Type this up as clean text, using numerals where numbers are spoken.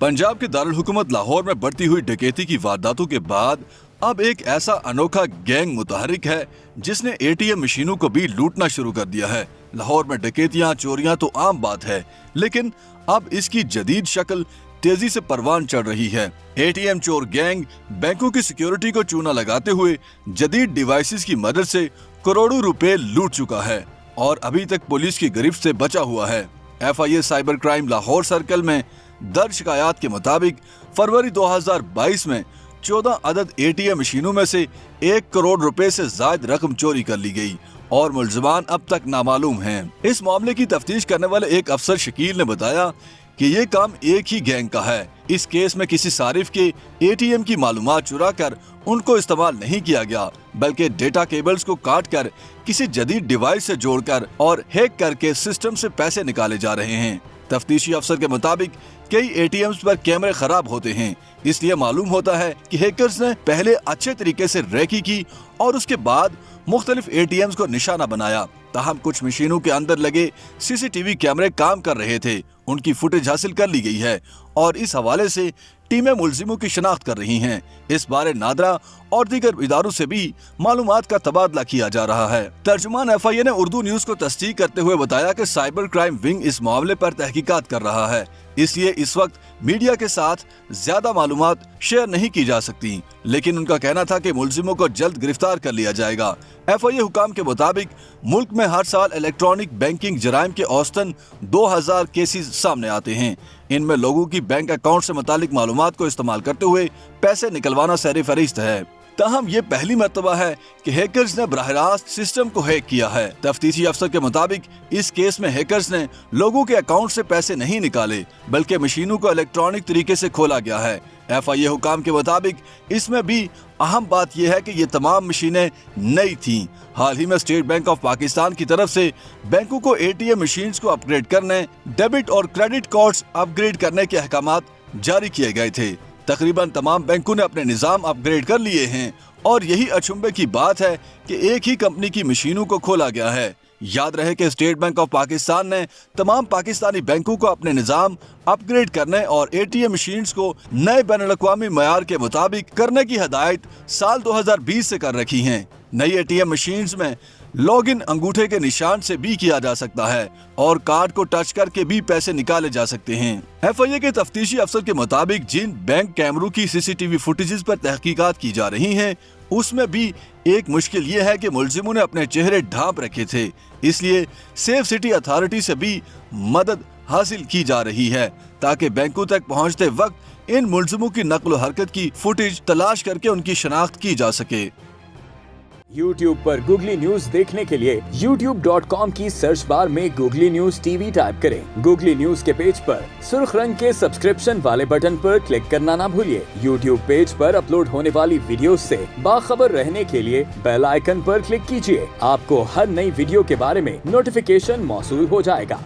पंजाब के दारुल हुकूमत लाहौर में बढ़ती हुई डकैती की वारदातों के बाद अब एक ऐसा अनोखा गैंग मुतहरिक है जिसने एटीएम मशीनों को भी लूटना शुरू कर दिया है। लाहौर में डकैतियां चोरियां तो आम बात है, लेकिन अब इसकी जदीद शक्ल तेजी से परवान चढ़ रही है। एटीएम चोर गैंग बैंकों की सिक्योरिटी को चूना लगाते हुए जदीद डिवाइसेस की मदद से करोड़ों रुपए लूट चुका है और अभी तक पुलिस की गिरफ्त से बचा हुआ है। FIA cyber crime Lahore circle में दर्ज शिकायत के मुताबिक फरवरी 2022 में 14 अदद एटीएम मशीनों में से 1 करोड़ रुपए से ज्यादा रकम चोरी कर ली गई और मुलजमान अब तक नामालूम हैं। इस मामले की तफ्तीश करने वाले एक अफसर शकील ने बताया कि ये काम एक ही गैंग का है। इस केस में किसी सारिफ के एटीएम की मालूमात चुरा कर उनको इस्तेमाल नहीं किया गया, बल्कि डेटा केबल्स को काट कर किसी जदीद डिवाइस से जोड़कर और हैक करके सिस्टम से पैसे निकाले जा रहे हैं। तफ्तीशी अफसर के मुताबिक कई एटीएम्स पर कैमरे खराब होते हैं, इसलिए मालूम होता है कि हैकर्स ने पहले अच्छे तरीके से रेकी की और उसके बाद मुख्तलिफ एटीएम्स को निशाना बनाया। ताहम कुछ मशीनों के अंदर लगे CCTV कैमरे काम कर रहे थे, उनकी फुटेज हासिल कर ली गई है और इस हवाले से टीमें मुलजिमों की शनाख्त कर रही हैं। इस बारे नादरा और दीगर इदारों से भी मालूमात का तबादला किया जा रहा है। तर्जुमान FIA ने उर्दू न्यूज को तस्दीक करते हुए बताया कि साइबर क्राइम विंग इस मामले पर तहकीकात कर रहा है, इसलिए इस वक्त मीडिया के साथ ज्यादा मालूमात शेयर नहीं की जा सकती, लेकिन उनका कहना था कि मुलजिमों को जल्द गिरफ्तार कर लिया जाएगा। FIA हुकाम के मुताबिक मुल्क में हर साल इलेक्ट्रॉनिक बैंकिंग जराइम के औसतन 2000 केसेस सामने आते हैं। इनमें लोगों की बैंक अकाउंट से मुतालिक मालूमात को इस्तेमाल करते हुए पैसे निकलवाना सर फहरिस्त है। ताहम ये पहली मर्तबा है कि हैकर्स ने बराह रास्त सिस्टम को हैक किया है। तफ्तीशी अफसर के मुताबिक इस केस में हैकर्स ने लोगों के अकाउंट से पैसे नहीं निकाले, बल्कि मशीनों को इलेक्ट्रॉनिक तरीके से खोला गया है। FIA हुकाम के मुताबिक इसमें भी अहम बात यह है कि ये तमाम मशीनें नई थीं। हाल ही में स्टेट बैंक ऑफ पाकिस्तान की तरफ से बैंकों को ATM मशीन्स को अपग्रेड करने, डेबिट और क्रेडिट कार्ड्स अपग्रेड करने के अहकामात जारी किए गए थे। तकरीबन तमाम बैंकों ने अपने निज़ाम अपग्रेड कर लिए हैं और यही अचंभे की बात है कि एक ही कंपनी की मशीनों को खोला गया है। याद रहे कि स्टेट बैंक ऑफ पाकिस्तान ने तमाम पाकिस्तानी बैंकों को अपने निज़ाम अपग्रेड करने और ATM मशीन्स को नए बैनुल-अक़वामी मयार के मुताबिक करने की हदायत साल 2020 से कर रखी हैं। नई ATM मशीन्स में लॉगिन अंगूठे के निशान से भी किया जा सकता है और कार्ड को टच करके भी पैसे निकाले जा सकते हैं। FIA के तफ्तीशी अफसर के मुताबिक जिन बैंक कैमरों की CCTV फुटेजेस पर तहकीकात की जा रही हैं, उसमें भी एक मुश्किल ये है कि मुलजिमों ने अपने चेहरे ढांप रखे थे, इसलिए सेफ सिटी अथॉरिटी से भी मदद हासिल की जा रही है ताकि बैंकों तक पहुंचते वक्त इन मुलजिमों की नक्ल हरकत की फुटेज तलाश करके उनकी शनाख्त की जा सके। YouTube पर गूगली न्यूज देखने के लिए youtube.com की सर्च बार में गूगली न्यूज TV टाइप करें। गूगली न्यूज के पेज पर सुर्ख रंग के सब्सक्रिप्शन वाले बटन पर क्लिक करना ना भूलिए। YouTube पेज पर अपलोड होने वाली वीडियोस से बाखबर रहने के लिए बेल आइकन पर क्लिक कीजिए। आपको हर नई वीडियो के बारे में नोटिफिकेशन मौसूल हो जाएगा।